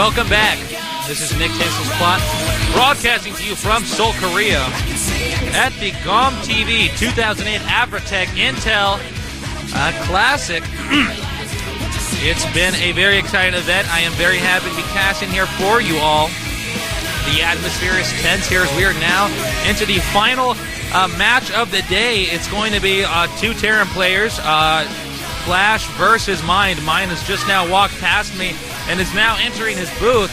Welcome back. This is Nick Tinsel's Plot, broadcasting to you from Seoul, Korea, at the GOM TV 2008 Averatec-Intel Classic. It's been a very exciting event. I am very happy to be casting here for you all. The atmosphere is tense here as we are now into the final match of the day. It's going to be two Terran players, Flash versus Mind. Mind has just now walked past me and is now entering his booth.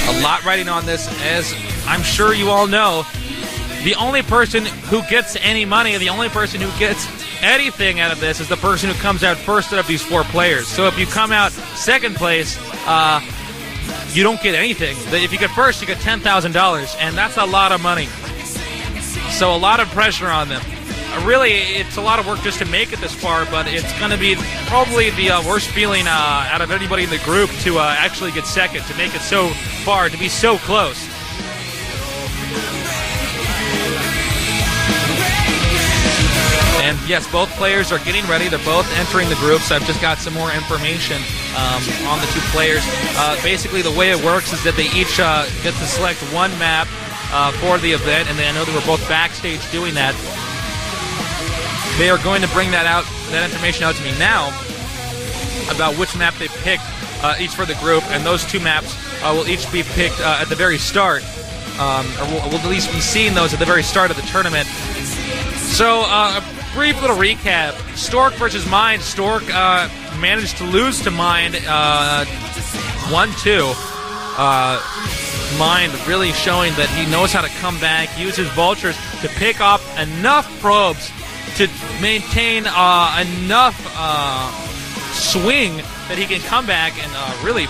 A lot riding on this, as I'm sure you all know. The only person who gets any money, the only person who gets anything out of this is the person who comes out first out of these four players. So if you come out second place, you don't get anything. If you get first, you get $10,000, and that's a lot of money. So a lot of pressure on them. Really, it's a lot of work just to make it this far, but it's going to be probably the worst feeling out of anybody in the group to actually get second, to make it so far, to be so close. And yes, both players are getting ready. They're both entering the groups. I've just got some more information on the two players. Basically, the way it works is that they each get to select one map for the event, and I know they were both backstage doing that. They are going to bring that information out to me now about which map they picked each for the group, and those two maps will each be picked at the very start, or we'll at least be seeing those at the very start of the tournament. So, a brief little recap. Stork versus Mind. Stork managed to lose to Mind 1-2. Mind really showing that he knows how to come back, use his vultures to pick up enough probes to maintain enough swing that he can come back and really,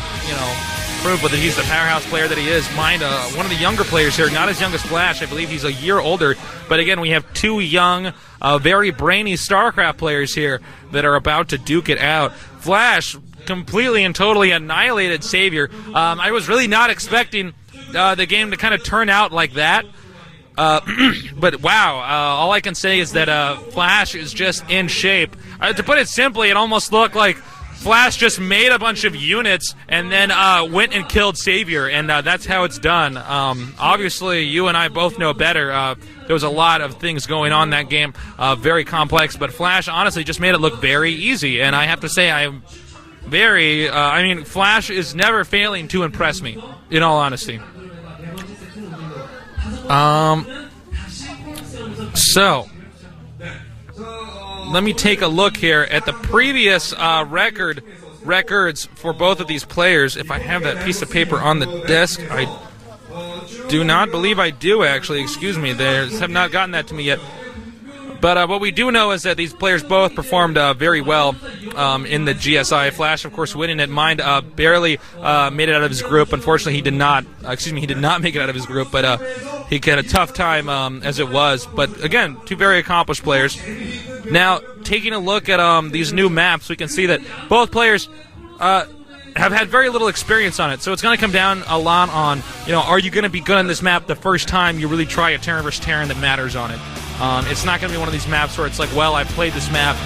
prove that he's the powerhouse player that he is. Mind, one of the younger players here, not as young as Flash. I believe he's a year older. But again, we have two young, very brainy StarCraft players here that are about to duke it out. Flash completely and totally annihilated Savior. I was really not expecting the game to kind of turn out like that. But wow, all I can say is that Flash is just in shape. To put it simply, it almost looked like Flash just made a bunch of units and then went and killed Savior, and that's how it's done. Obviously, you and I both know better. There was a lot of things going on in that game, very complex, but Flash honestly just made it look very easy, and I have to say I'm very, Flash is never failing to impress me, in all honesty. So let me take a look here at the previous records for both of these players. If I have that piece of paper on the desk, I do not believe I do, actually. Excuse me, they have not gotten that to me yet. But what we do know is that these players both performed very well in the GSI. Flash, of course, winning it. Mind barely made it out of his group. Unfortunately, he did not make it out of his group, but he had a tough time as it was. But again, two very accomplished players. Now, taking a look at these new maps, we can see that both players have had very little experience on it. So it's going to come down a lot on, are you going to be good on this map the first time you really try a Terran versus Terran that matters on it? It's not going to be one of these maps where it's like, well, I've played this map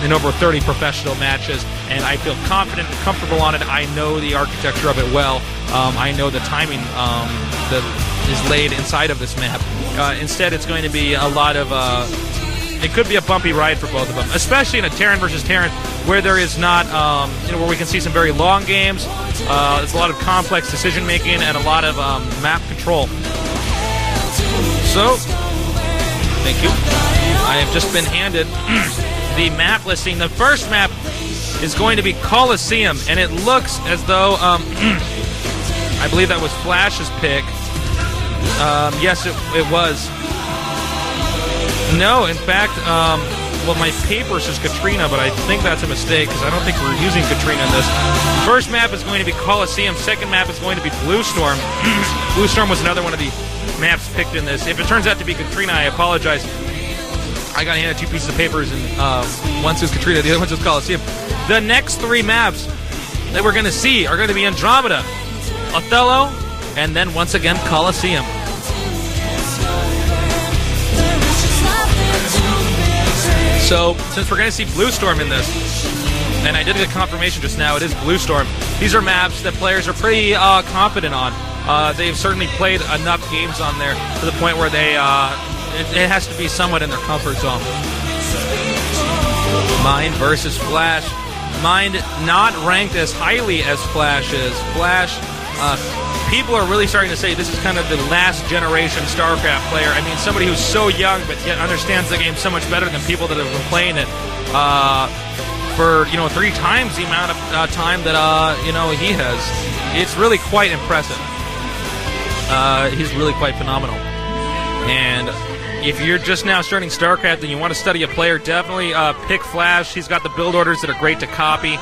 in over 30 professional matches, and I feel confident and comfortable on it. I know the architecture of it well. I know the timing that is laid inside of this map. Instead, it's going to be a lot of... it could be a bumpy ride for both of them, especially in a Terran versus Terran, where there is not, where we can see some very long games. There's a lot of complex decision-making and a lot of map control. So... Thank you. I have just been handed the map listing. The first map is going to be Colosseum, and it looks as though, I believe that was Flash's pick. Yes, it was. No, in fact, well, my paper says Katrina, but I think that's a mistake, because I don't think we're using Katrina in this. First map is going to be Colosseum. Second map is going to be Blue Storm. Blue Storm was another one of the maps picked in this. If it turns out to be Katrina, I apologize. I got handed two pieces of papers, and one says Katrina, the other one says Colosseum. The next three maps that we're going to see are going to be Andromeda, Othello, and then once again Colosseum. So, since we're going to see Blue Storm in this, And I did get confirmation just now. It is Blue Storm. These are maps that players are pretty confident on. They've certainly played enough games on there to the point where they it has to be somewhat in their comfort zone. Mind versus Flash. Mind not ranked as highly as Flash is. Flash, people are really starting to say this is kind of the last generation StarCraft player. I mean, somebody who's so young but yet understands the game so much better than people that have been playing it for 3 times the amount of time that he has. It's really quite impressive. He's really quite phenomenal. And if you're just now starting StarCraft and you want to study a player, definitely pick Flash. He's got the build orders that are great to copy.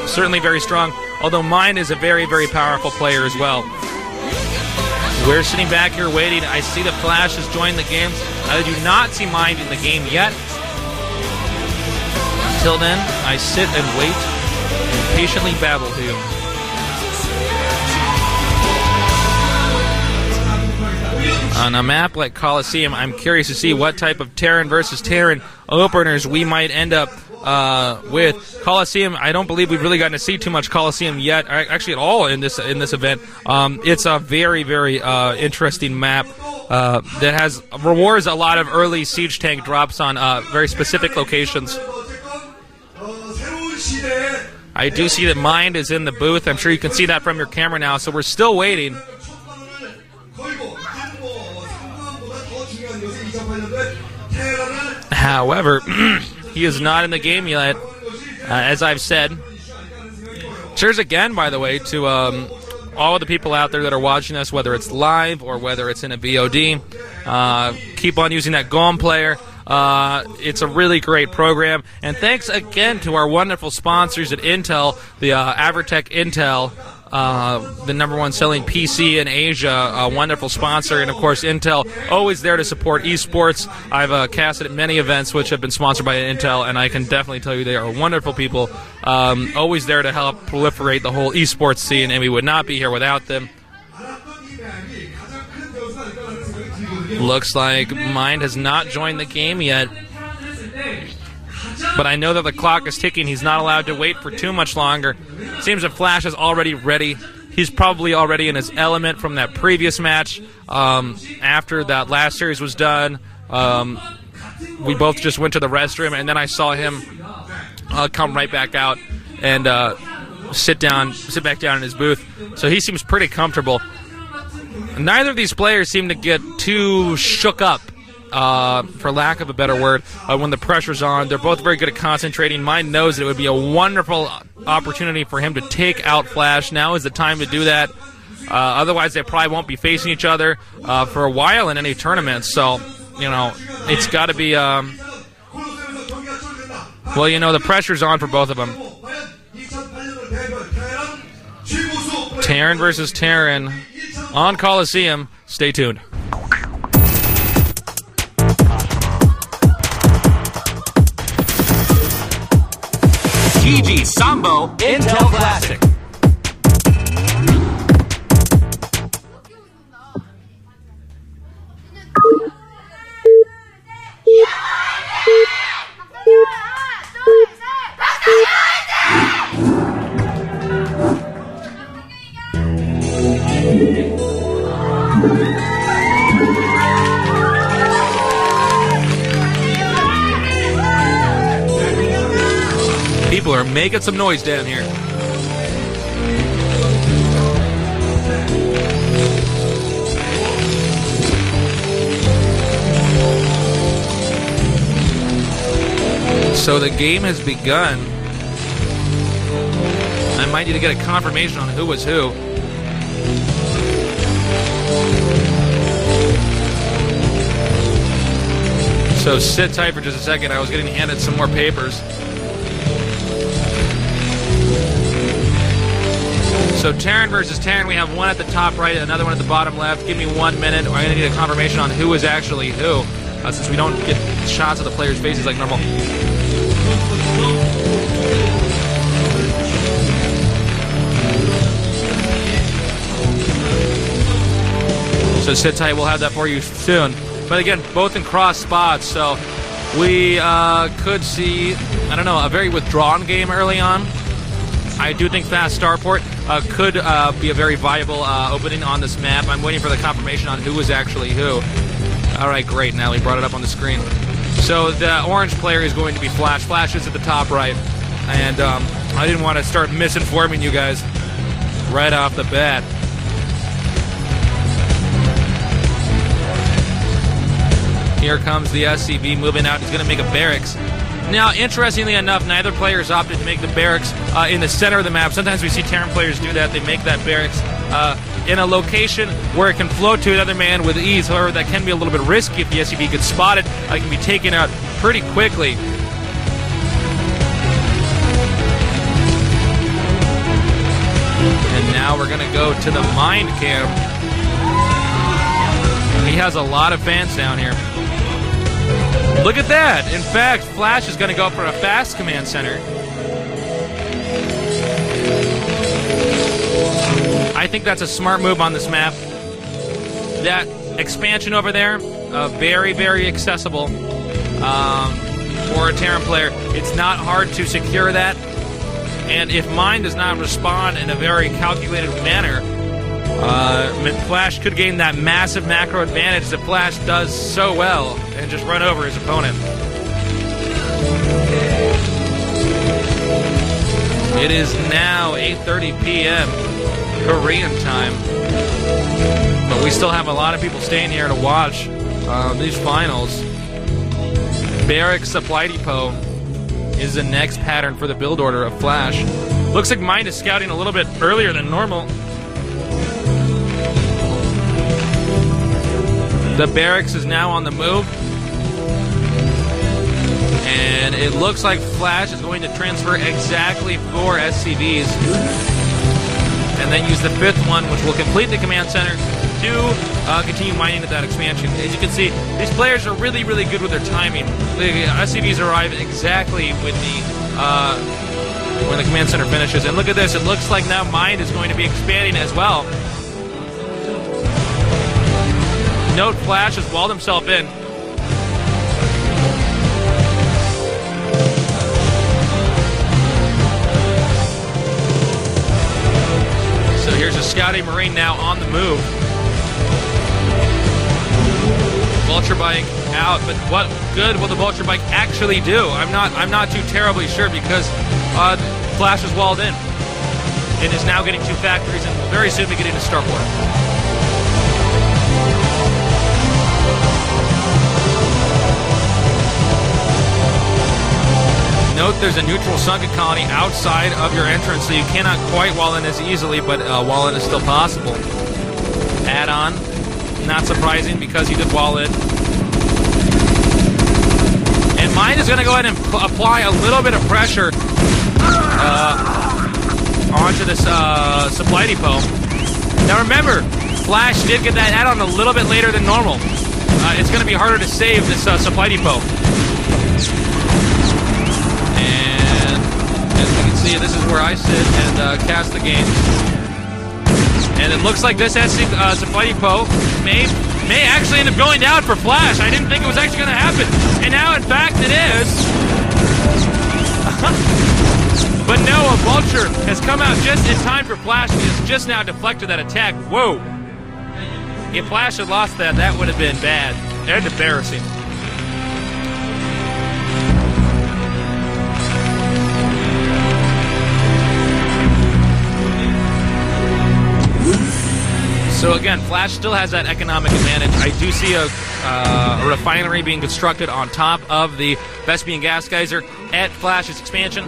Certainly very strong. Although Mind is a very, very powerful player as well. We're sitting back here waiting. I see that Flash has joined the game. I do not see Mind in the game yet. Until then, I sit and wait and patiently babble to you. On a map like Colosseum, I'm curious to see what type of Terran versus Terran openers we might end up with. Colosseum, I don't believe we've really gotten to see too much Colosseum yet, actually at all in this event. It's a very, very interesting map that rewards a lot of early siege tank drops on very specific locations. I do see that Mind is in the booth. I'm sure you can see that from your camera now, so we're still waiting. However, he is not in the game yet, as I've said. Cheers again, by the way, to all of the people out there that are watching us, whether it's live or whether it's in a VOD. Keep on using that GOM player. It's a really great program. And thanks again to our wonderful sponsors at Intel, the Averatec-Intel, the #1 selling PC in Asia, a wonderful sponsor. And, of course, Intel, always there to support esports. I've casted at many events which have been sponsored by Intel, and I can definitely tell you they are wonderful people, always there to help proliferate the whole esports scene, and we would not be here without them. Looks like Mind has not joined the game yet. But I know that the clock is ticking. He's not allowed to wait for too much longer. Seems that Flash is already ready. He's probably already in his element from that previous match. After that last series was done, we both just went to the restroom, and then I saw him come right back out and sit back down in his booth. So he seems pretty comfortable. Neither of these players seem to get too shook up, for lack of a better word, when the pressure's on. They're both very good at concentrating. Mind knows that it would be a wonderful opportunity for him to take out Flash. Now is the time to do that. Otherwise, they probably won't be facing each other for a while in any tournament. So, it's got to be... the pressure's on for both of them. Terran versus Terran on Colosseum. Stay tuned. GomTV Sambo Intel Classic. People are making some noise down here. So the game has begun. I might need to get a confirmation on who was who. So sit tight for just a second. I was getting handed some more papers. So Terran versus Terran, we have one at the top right, another one at the bottom left. Give me 1 minute. I'm going to need a confirmation on who is actually who, since we don't get shots of the players' faces like normal. So sit tight, we'll have that for you soon. But again, both in cross spots, so we could see, I don't know, a very withdrawn game early on. I do think fast starport could be a very viable opening on this map. I'm waiting for the confirmation on who is actually who. All right, great. Now we brought it up on the screen. So the orange player is going to be Flash. Flash is at the top right. And I didn't want to start misinforming you guys right off the bat. Here comes the SCV moving out. He's going to make a barracks. Now, interestingly enough, neither player has opted to make the barracks in the center of the map. Sometimes we see Terran players do that. They make that barracks in a location where it can float to another man with ease. However, that can be a little bit risky if the SCV gets spotted. It can be taken out pretty quickly. And now we're going to go to the Mind Cam. He has a lot of fans down here. Look at that! In fact, Flash is going to go for a fast command center. I think that's a smart move on this map. That expansion over there, very, very accessible for a Terran player. It's not hard to secure that. And if Mine does not respond in a very calculated manner, Flash could gain that massive macro advantage that Flash does so well and just run over his opponent. It is now 8:30 p.m. Korean time, but we still have a lot of people staying here to watch these finals. Barrack Supply Depot is the next pattern for the build order of Flash. Looks like Mind is scouting a little bit earlier than normal. The barracks is now on the move. And it looks like Flash is going to transfer exactly 4 SCVs. And then use the 5th one, which will complete the command center, to continue mining at that expansion. As you can see, these players are really, really good with their timing. The SCVs arrive exactly with when the command center finishes. And look at this, it looks like now Mind is going to be expanding as well. Note Flash has walled himself in. So here's a scouting Marine now on the move. Vulture Bike out, but what good will the Vulture Bike actually do? I'm not too terribly sure because Flash is walled in and is now getting 2 factories and will very soon be getting to Starport. Note there's a neutral sunken colony outside of your entrance, so you cannot quite wall in as easily, but wall in is still possible. Add-on, not surprising because he did wall in. And Mind is going to go ahead and apply a little bit of pressure onto this supply depot. Now remember, Flash did get that add-on a little bit later than normal. It's going to be harder to save this supply depot. See, this is where I sit and cast the game. And it looks like this supply depot may actually end up going down for Flash. I didn't think it was actually going to happen. And now, in fact, it is. But no, a Vulture has come out just in time for Flash. He has just now deflected that attack. Whoa. If Flash had lost that, that would have been bad and embarrassing. So again, Flash still has that economic advantage. I do see a refinery being constructed on top of the Vespian gas geyser at Flash's expansion.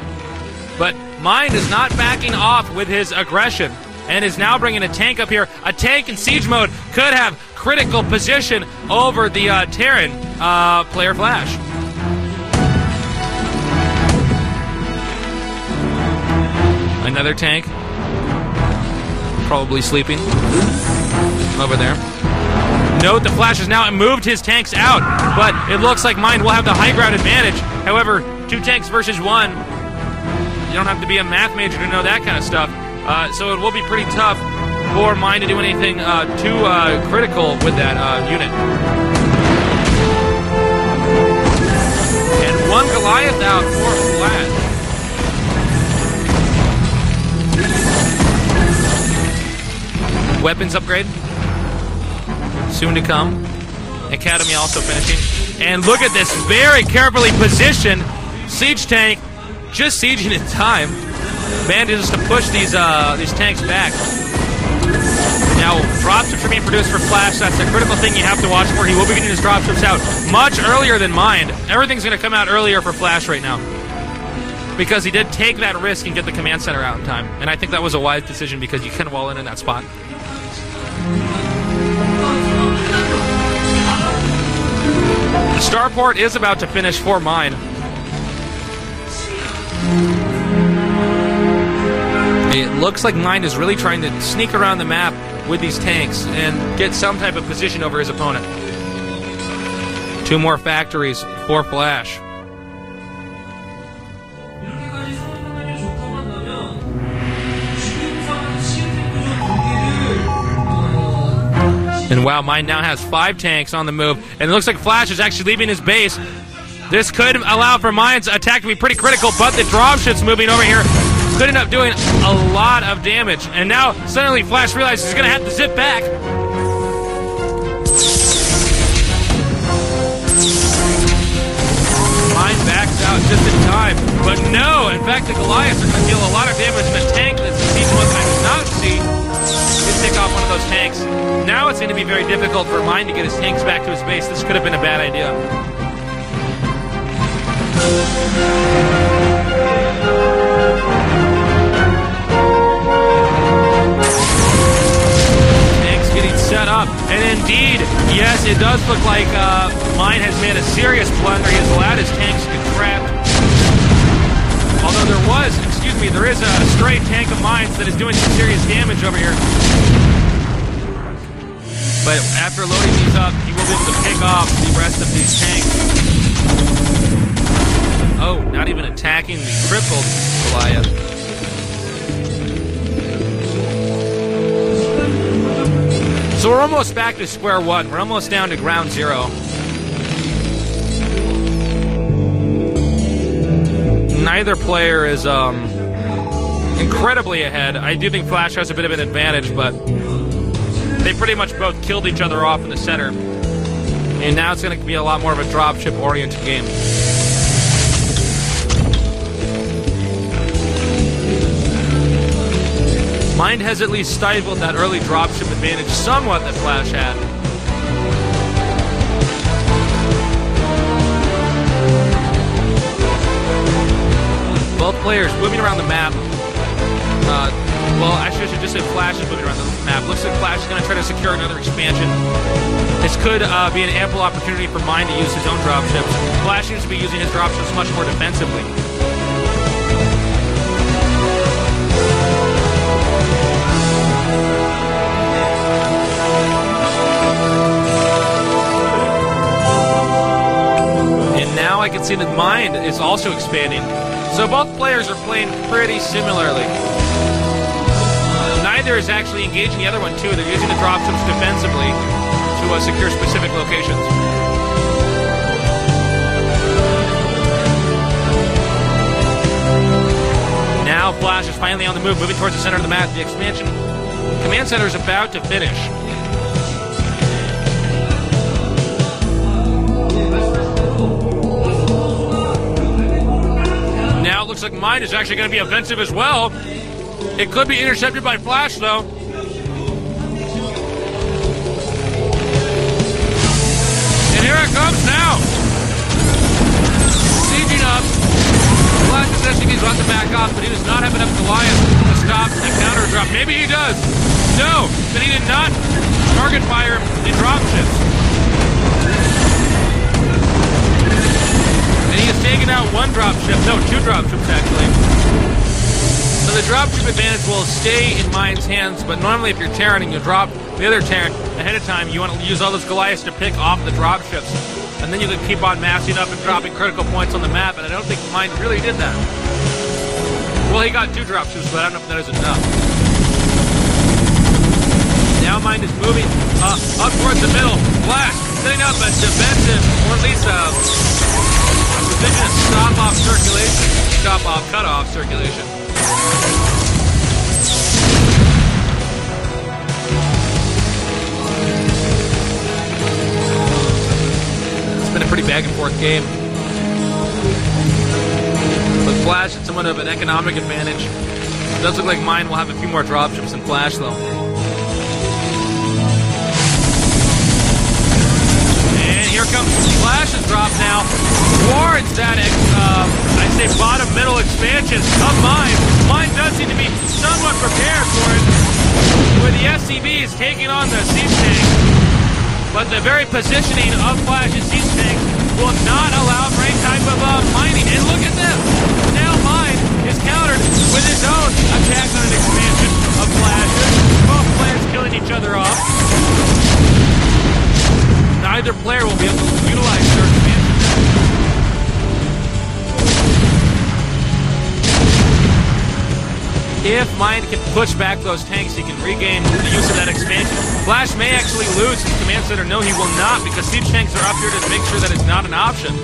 But Mind is not backing off with his aggression and is now bringing a tank up here. A tank in siege mode could have critical position over the Terran player Flash. Another tank. Probably sleeping over there. Note the Flash has now moved his tanks out, but it looks like Mind will have the high ground advantage. However, 2 tanks versus 1, you don't have to be a math major to know that kind of stuff. So it will be pretty tough for Mind to do anything too critical with that unit. Goliath out for Flash. Weapons upgrade. Soon to come. Academy also finishing. And look at this very carefully positioned siege tank. Just sieging in time. Manages to push these tanks back. Now, dropships are being produced for Flash. That's the critical thing you have to watch for. He will be getting his dropships out much earlier than Mind. Everything's going to come out earlier for Flash right now. Because he did take that risk and get the command center out in time. And I think that was a wise decision because you couldn't wall in that spot. The starport is about to finish for Mind. It looks like Mind is really trying to sneak around the map with these tanks and get some type of position over his opponent. 2 more factories for Flash. And wow, Mind now has 5 tanks on the move. And it looks like Flash is actually leaving his base. This could allow for Mind's attack to be pretty critical, but the dropship's moving over here could end up doing a lot of damage. And now, suddenly, Flash realizes he's going to have to zip back. Mind backs out just in time. But no, in fact, the Goliaths are going to deal a lot of damage. And the tank that's the season one that I did not see did take off one of those tanks. Now it's going to be very difficult for Mind to get his tanks back to his base. This could have been a bad idea. Tanks getting set up. And indeed, yes, it does look like Mind has made a serious blunder. He has allowed his tanks to get trapped. Although there is a stray tank of Mind's that is doing some serious damage over here. But after loading these up, he will be able to pick off the rest of these tanks. Oh, not even attacking the crippled Goliath. So we're almost back to square one. We're almost down to ground zero. Neither player is incredibly ahead. I do think Flash has a bit of an advantage, but they pretty much both killed each other off in the center. And now it's going to be a lot more of a dropship-oriented game. Mind has at least stifled that early dropship advantage somewhat that Flash had. Both players moving around the map. Well, actually, I should just say Flash is moving around the map. Looks like Flash is going to try to secure another expansion. This could be an ample opportunity for Mind to use his own dropships. Flash seems to be using his dropships much more defensively. And now I can see that Mind is also expanding. So both players are playing pretty similarly. Neither is actually engaging the other one, too. They're using the dropships defensively to secure specific locations. Now Flash is finally on the move, moving towards the center of the map. The expansion command center is about to finish. Now it looks like Mind is actually going to be offensive as well. It could be intercepted by Flash, though. And here it comes now. Sieging up. Flash is suggesting he's about to back off, but he does not have enough Goliath to stop the counter drop. Maybe he does. No, but he did not target fire the dropships. And he has taken out one dropship. No, two dropships, actually. So the dropship advantage will stay in Mind's hands, but normally if you're Terran and you drop the other Terran ahead of time, you want to use all those Goliaths to pick off the dropships. And then you can keep on massing up and dropping critical points on the map, and I don't think Mind really did that. Well, he got two dropships, but I don't know if that is enough. Now Mind is moving up towards the middle. Flash setting up a defensive, or at least a position of stop-off circulation. Stop-off, cut-off circulation. It's been a pretty back-and-forth game. With Flash, it's somewhat of an economic advantage. It does look like Mind will have a few more dropships than Flash, though. And here comes Flash's drop now towards that, I'd say, bottom-middle expansion of Mind. Mind does seem to be somewhat prepared for it, with the SCVs taking on the siege tank. But the very positioning of Flash's siege tank will not allow for any type of mining. And look at this. Now Mind is countered with his own attack on an expansion of Flashes. Both players killing each other off. Neither player will be able to utilize their expansion. If Mind can push back those tanks, he can regain the use of that expansion. Flash may actually lose his command center. No, he will not, because siege tanks are up here to make sure that it's not an option.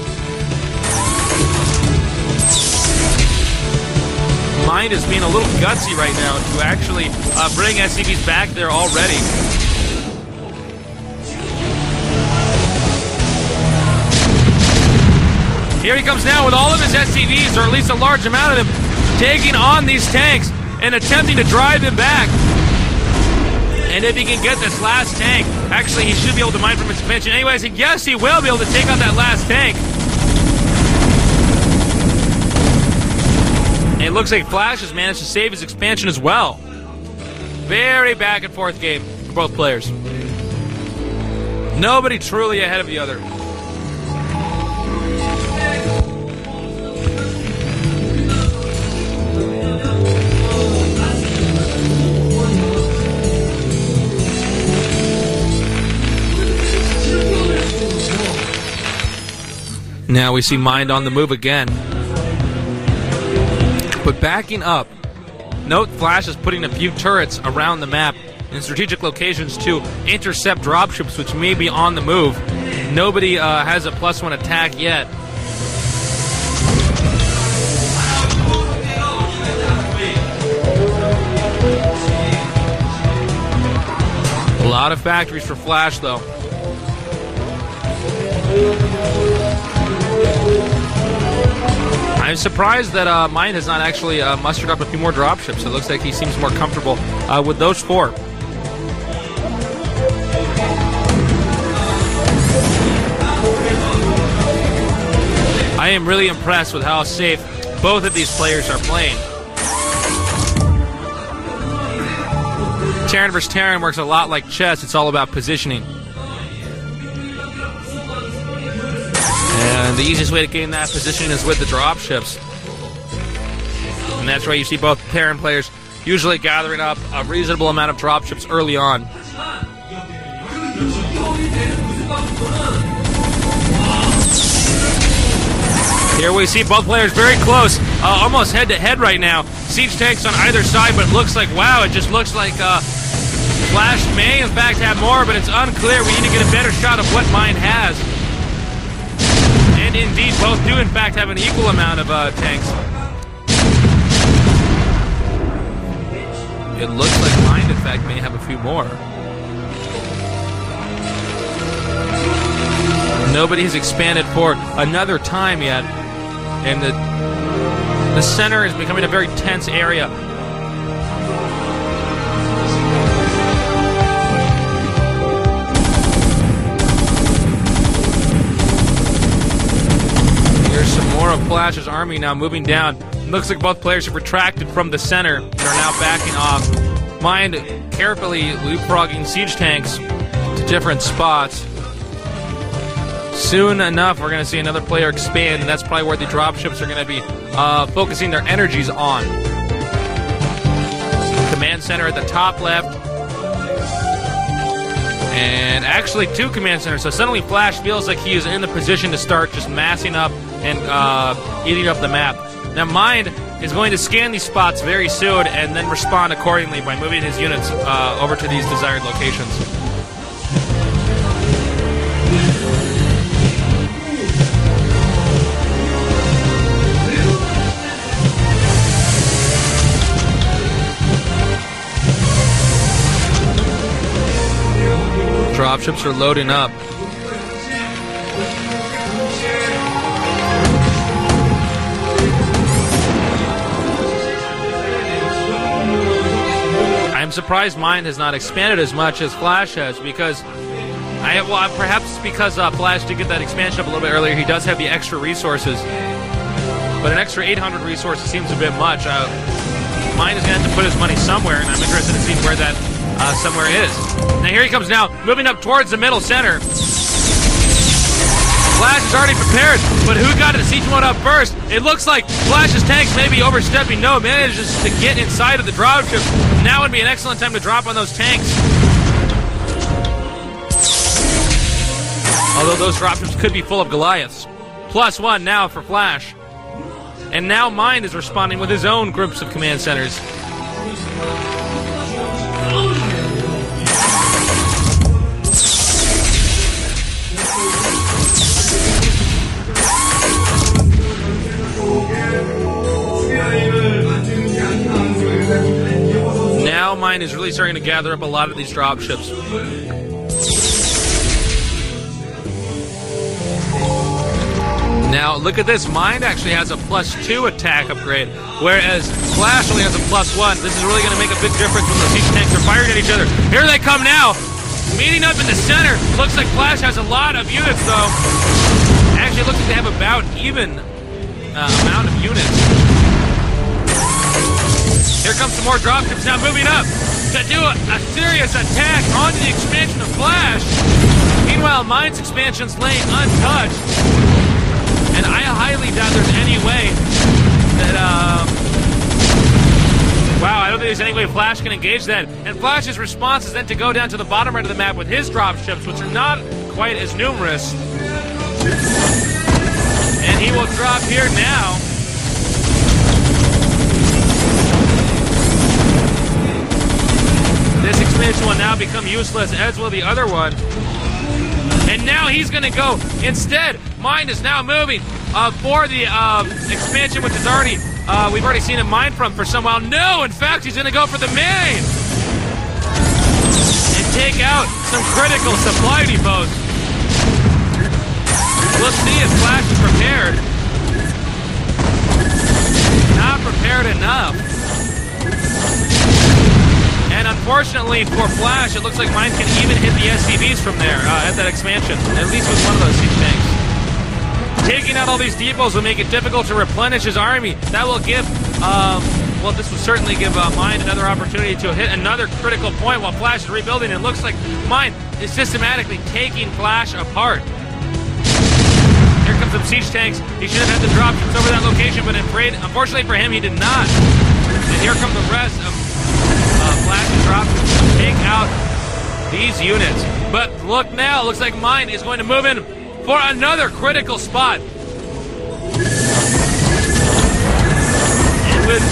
Mind is being a little gutsy right now to actually bring SCVs back there already. Here he comes now with all of his SCVs, or at least a large amount of them, taking on these tanks and attempting to drive them back. And if he can get this last tank, actually he should be able to mine from his expansion anyways, and yes, he will be able to take out that last tank. And it looks like Flash has managed to save his expansion as well. Very back and forth game for both players. Nobody truly ahead of the other. Now we see Mind on the move again. But backing up, note Flash is putting a few turrets around the map in strategic locations to intercept dropships which may be on the move. Nobody has a +1 attack yet. A lot of factories for Flash, though. I'm surprised that Mind has not actually mustered up a few more dropships. It looks like he seems more comfortable with those 4. I am really impressed with how safe both of these players are playing. Terran vs. Terran works a lot like chess. It's all about positioning. And the easiest way to gain that position is with the dropships. And that's why you see both Terran players usually gathering up a reasonable amount of dropships early on. Here we see both players very close, almost head-to-head right now. Siege tanks on either side, but it looks like, wow, it just looks like Flash may, in fact, have more, but it's unclear. We need to get a better shot of what Mind has. And indeed, both do, in fact, have an equal amount of tanks. It looks like Mind, in fact, may have a few more. Nobody has expanded for another time yet. And the center is becoming a very tense area. Here's some more of Flash's army now moving down. Looks like both players have retracted from the center and are now backing off. Mind carefully leapfrogging siege tanks to different spots. Soon enough, we're going to see another player expand, and that's probably where the dropships are going to be focusing their energies on. Command center at the top left. And actually 2 command centers, so suddenly Flash feels like he is in the position to start just massing up and eating up the map. Now Mind is going to scan these spots very soon and then respond accordingly by moving his units over to these desired locations. Dropships are loading up. I'm surprised mine has not expanded as much as Flash has, because perhaps because Flash did get that expansion up a little bit earlier. He does have the extra resources, but an extra 800 resources seems a bit much. Mine is going to have to put his money somewhere, and I'm interested in seeing where that somewhere is. Now here he comes now, moving up towards the middle center. Flash is already prepared, but who got the siege mode up first? It looks like Flash's tanks may be overstepping. No, manages to get inside of the dropship. Now would be an excellent time to drop on those tanks. Although those dropships could be full of Goliaths. +1 now for Flash. And now Mind is responding with his own groups of command centers. Now Mind is really starting to gather up a lot of these dropships. Now look at this, Mind actually has a +2 attack upgrade, whereas Flash only has a +1. This is really going to make a big difference when the siege tanks are firing at each other. Here they come now, meeting up in the center. Looks like Flash has a lot of units though. Actually, it looks like they have about even amount of units. Here comes some more dropships now moving up to do a serious attack onto the expansion of Flash. Meanwhile, Mind's expansion's laying untouched. And I highly doubt there's any way that, wow, I don't think there's any way Flash can engage that. And Flash's response is then to go down to the bottom right of the map with his dropships, which are not quite as numerous. And he will drop here now. This expansion will now become useless, as will the other one. And now he's going to go. Instead, Mind is now moving for the expansion, which is already, we've already seen him mine from for some while. No, in fact, he's going to go for the main and take out some critical supply depots. We'll see if Flash is prepared. Not prepared enough. And unfortunately for Flash, it looks like Mind can even hit the SCVs from there at that expansion, at least with one of those siege tanks. Taking out all these depots will make it difficult to replenish his army. That will give, well, this will certainly give Mind another opportunity to hit another critical point while Flash is rebuilding. It looks like Mind is systematically taking Flash apart. Here comes some siege tanks. He should have had the dropships over that location, but unfortunately for him, he did not. And here come the rest of Flash's dropships to take out these units. But look now, it looks like Mind is going to move in for another critical spot. And with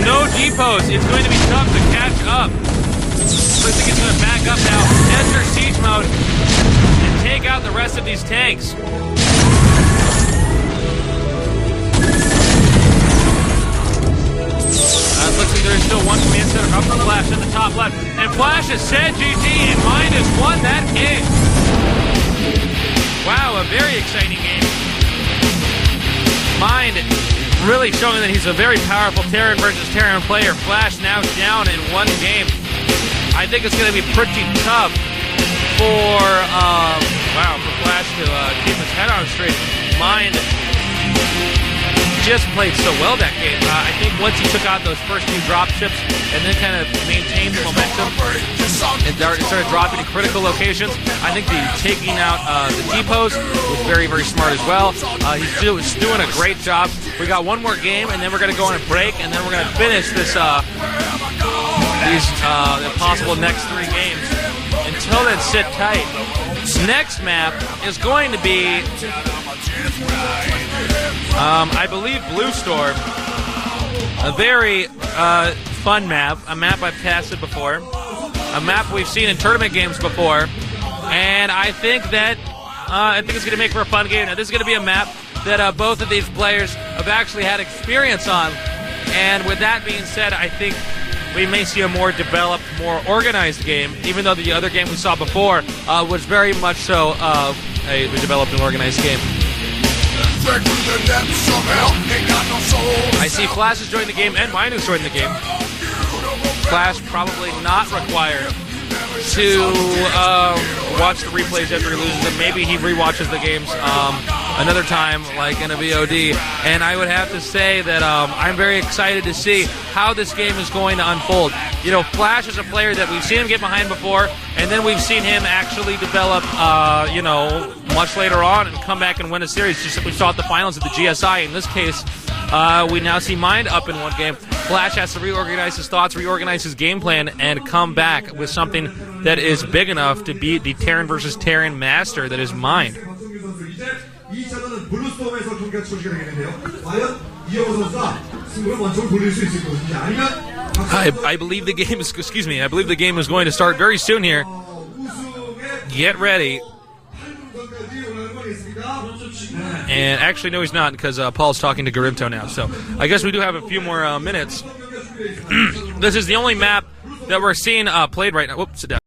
no depots, it's going to be tough to catch up. Looks like it's going to back up now, enter siege mode, and take out the rest of these tanks. Looks like there is still one command center up for Flash in the top left. And Flash has said GG, and Mind has won that game. Wow, a very exciting game. Mind really showing that he's a very powerful Terran versus Terran player. Flash now down in one game. I think it's going to be pretty tough for Flash to keep his head on straight. Mind just played so well that game. I think once he took out those first few dropships and then kind of maintained the momentum and started dropping in critical locations, I think the taking out the depots was very, very smart as well. He's doing a great job. We got one more game, and then we're going to go on a break, and then we're going to finish this these possible next 3 games. Until then, sit tight. Next map is going to be I believe Blue Storm. A very fun map, a map I've tested before, a map we've seen in tournament games before, and I think that it's going to make for a fun game. Now, this is going to be a map that both of these players have actually had experience on, and with that being said, I think we may see a more developed, more organized game, even though the other game we saw before was very much so a developed and organized game. I see Flash is joining the game and Minu's joining the game. Flash probably not required to watch the replays after he loses them. Maybe he rewatches the games another time, like in a VOD. And I would have to say that I'm very excited to see how this game is going to unfold. You know, Flash is a player that we've seen him get behind before, and then we've seen him actually develop, you know, much later on and come back and win a series, just like we saw at the finals of the GSI. In this case, we now see Mind up in one game. Flash has to reorganize his thoughts, reorganize his game plan, and come back with something that is big enough to beat the Terran versus Terran master that is Mind. I believe the game is, I believe the game is going to start very soon here. Get ready. And actually, no, he's not, because Paul's talking to Garimto now. So I guess we do have a few more minutes. This is the only map that we're seeing played right now. Whoops, sit down.